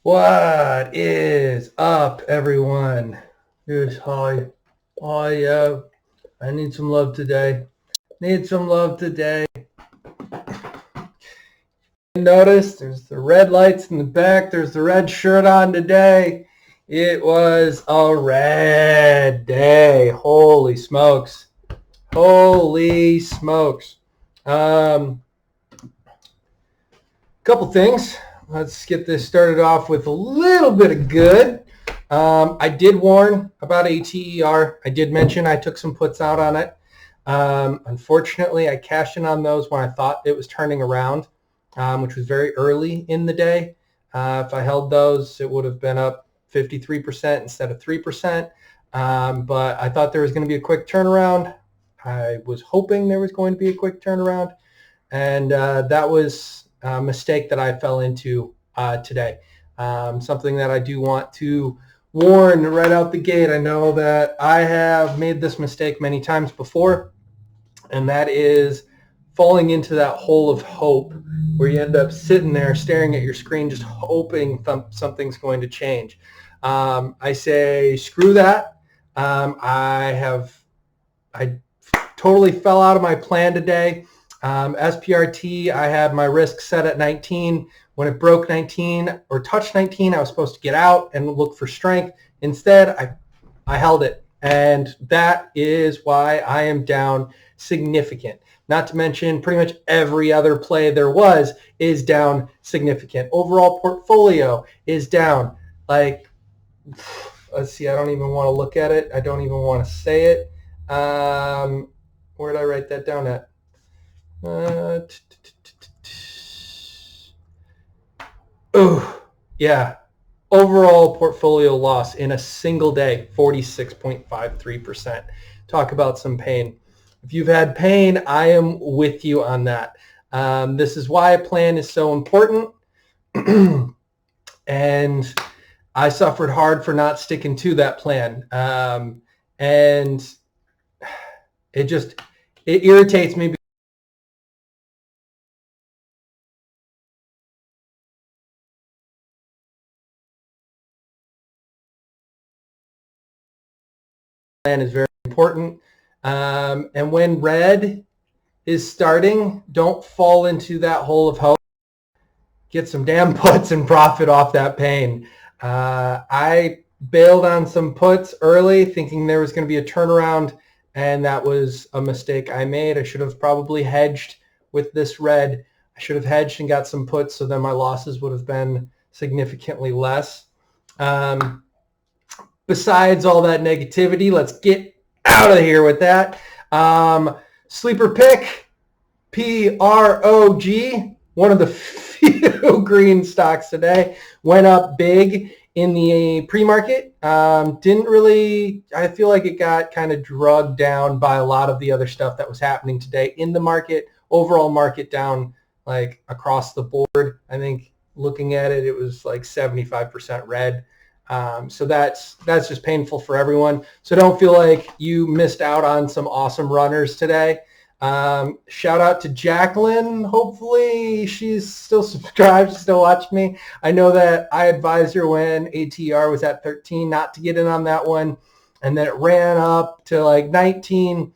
What is up, everyone? Yes, hi. I need some love today. Need some love today. Notice there's the red lights in the back. There's the red shirt on today. It was a red day. Holy smokes. Holy smokes. Couple things. Let's get this started off with a little bit of good. I did warn about ATER. I did mention I took some puts out on it. Unfortunately, I cashed in on those when I thought it was turning around, which was very early in the day. If I held those, it would have been up 53% instead of 3%. But I thought there was going to be a quick turnaround. I was hoping there was going to be a quick turnaround. And that was a mistake that I fell into today. Something that I do want to warn right out the gate. I know that I have made this mistake many times before, and that is falling into that hole of hope where you end up sitting there staring at your screen just hoping something's going to change. I say screw that. I totally fell out of my plan today. SPRT, I had my risk set at 19. When it broke 19 or touched 19, I was supposed to get out and look for strength. Instead, I held it. And that is why I am down significant. Not to mention pretty much every other play there was is down significant. Overall portfolio is down. Like, let's see, I don't even want to look at it. I don't even want to say it. Where did I write that down at? Oh, yeah. Overall portfolio loss in a single day, 46.53%. Talk about some pain. If you've had pain, I am with you on that. This is why a plan is so important. And I suffered hard for not sticking to that plan. And it irritates me. Plan is very important. And when red is starting, don't fall into that hole of hope. Get some damn puts and profit off that pain. I bailed on some puts early thinking there was going to be a turnaround, and that was a mistake I made. I should have probably hedged with this red. I should have hedged and got some puts, so then my losses would have been significantly less. Besides all that negativity, let's get out of here with that. Sleeper pick, PROG, one of the few green stocks today, went up big in the pre-market. Didn't really, I feel like it got kind of drugged down by a lot of the other stuff that was happening today in the market. Overall market down like across the board. I think looking at it, it was like 75% red. So that's just painful for everyone. So don't feel like you missed out on some awesome runners today. Shout out to Jacqueline. Hopefully she's still subscribed, she's still watching me. I know that I advised her when ATR was at 13 not to get in on that one. And then it ran up to like 19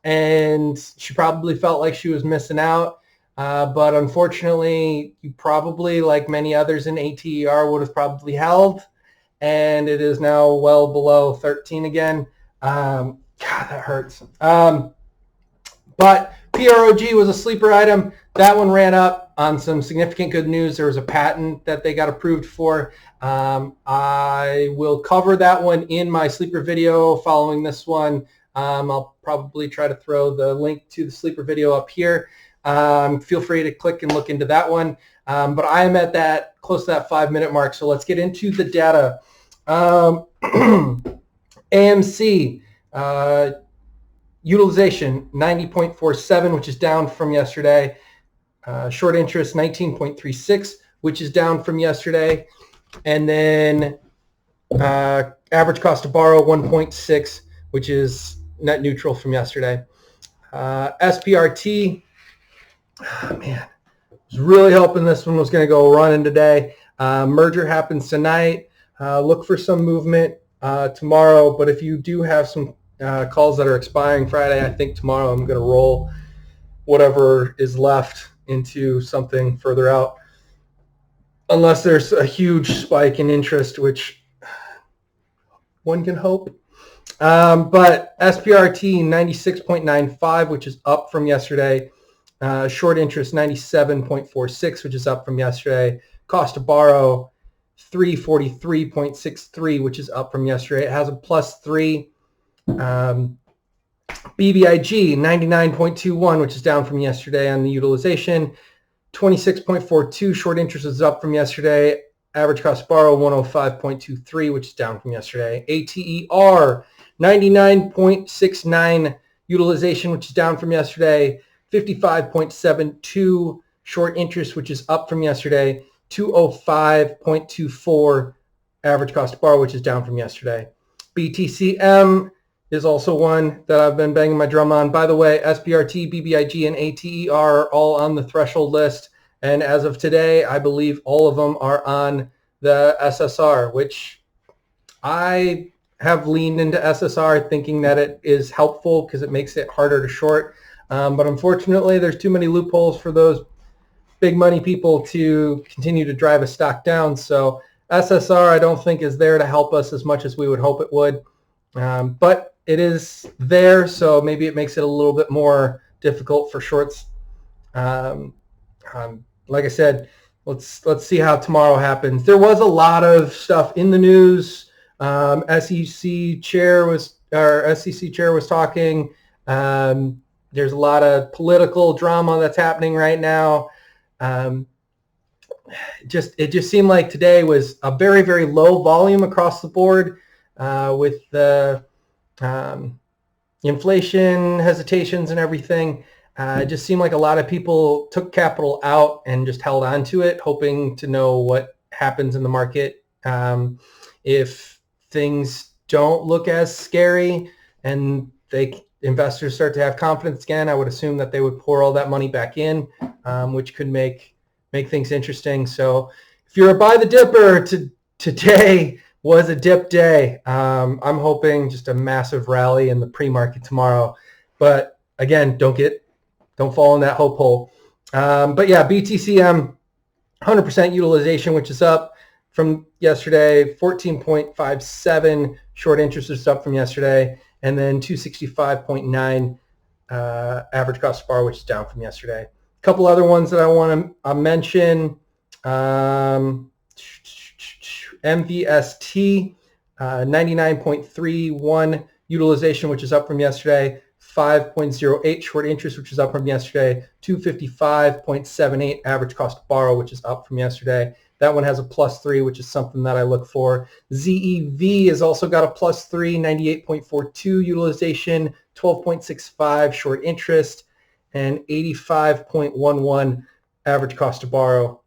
and she probably felt like she was missing out. But unfortunately, you probably, like many others in ATR, would have probably held. And it is now well below 13 again. God, that hurts. But PROG was a sleeper item. That one ran up on some significant good news. There was a patent that they got approved for. I will cover that one in my sleeper video following this one. I'll probably try to throw the link to the sleeper video up here. Feel free to click and look into that one. But I am at that close to that 5-minute mark. So let's get into the data. AMC, utilization 90.47, which is down from yesterday. Short interest 19.36, which is down from yesterday. And then average cost to borrow 1.6, which is net neutral from yesterday. SPRT, oh, man, was really hoping this one was going to go running today. Merger happens tonight. Look for some movement tomorrow. But if you do have some calls that are expiring Friday, I think tomorrow I'm going to roll whatever is left into something further out, unless there's a huge spike in interest, which one can hope. But SPRT 96.95, which is up from yesterday. Short interest 97.46, which is up from yesterday. Cost to borrow 343.63, which is up from yesterday. It has a +3. BBIG 99.21, which is down from yesterday on the utilization. 26.42 short interest is up from yesterday. Average cost to borrow 105.23, which is down from yesterday. ATER 99.69 utilization, which is down from yesterday. 55.72 short interest, which is up from yesterday. 205.24 average cost to borrow, which is down from yesterday. BTCM is also one that I've been banging my drum on. By the way, SPRT, BBIG, and ATER are all on the threshold list. And as of today, I believe all of them are on the SSR, which I have leaned into SSR thinking that it is helpful because it makes it harder to short. But unfortunately, there's too many loopholes for those big money people to continue to drive a stock down. So SSR, I don't think, is there to help us as much as we would hope it would. But it is there, so maybe it makes it a little bit more difficult for shorts. Like I said, let's see how tomorrow happens. There was a lot of stuff in the news. SEC chair was talking. There's a lot of political drama that's happening right now. It just seemed like today was a very, very low volume across the board with the inflation hesitations and everything. It just seemed like a lot of people took capital out and just held on to it, hoping to know what happens in the market. If things don't look as scary and investors start to have confidence again, I would assume that they would pour all that money back in, which could make things interesting. So if you're a buy the dipper, today was a dip day. I'm hoping just a massive rally in the pre-market tomorrow. But again, don't fall in that hope hole. But yeah, BTCM, 100% utilization, which is up from yesterday. 14.57 short interest is up from yesterday. And then 265.9 average cost to borrow, which is down from yesterday. A couple other ones that I want to mention. MVST, 99.31 utilization, which is up from yesterday. 5.08 short interest, which is up from yesterday. 255.78 average cost to borrow, which is up from yesterday. That one has a +3, which is something that I look for. ZEV has also got a +3, 98.42 utilization, 12.65 short interest, and 85.11 average cost to borrow.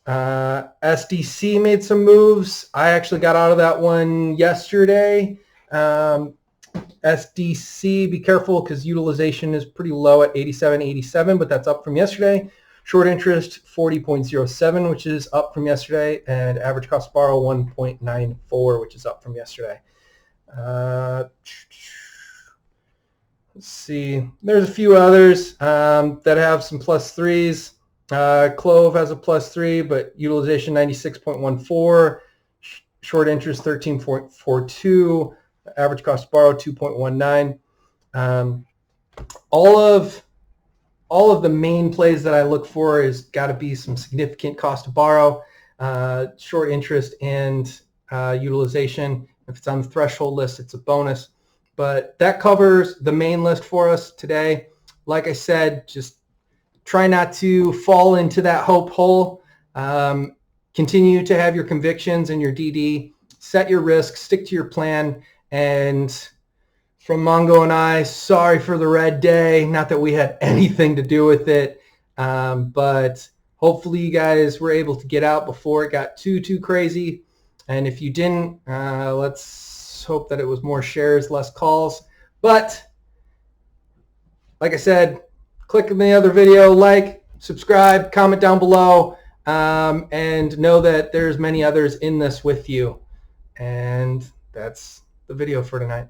SDC made some moves. I actually got out of that one yesterday. SDC, be careful because utilization is pretty low at 87, but that's up from yesterday. Short interest 40.07, which is up from yesterday, and average cost to borrow 1.94, which is up from yesterday. Let's see. There's a few others that have some +3s. Clove has a +3, but utilization 96.14, short interest 13.42, average cost to borrow 2.19. All of the main plays that I look for is got to be some significant cost to borrow, short interest, and utilization. If it's on the threshold list, it's a bonus. But that covers the main list for us today. Like I said, just try not to fall into that hope hole. Continue to have your convictions and your DD. Set your risk, stick to your plan. And from MONGO and I, sorry for the red day. Not that we had anything to do with it, but hopefully you guys were able to get out before it got too crazy. And if you didn't, let's hope that it was more shares, less calls. But like I said, click on the other video, like, subscribe, comment down below. and know that there's many others in this with you. And that's the video for tonight.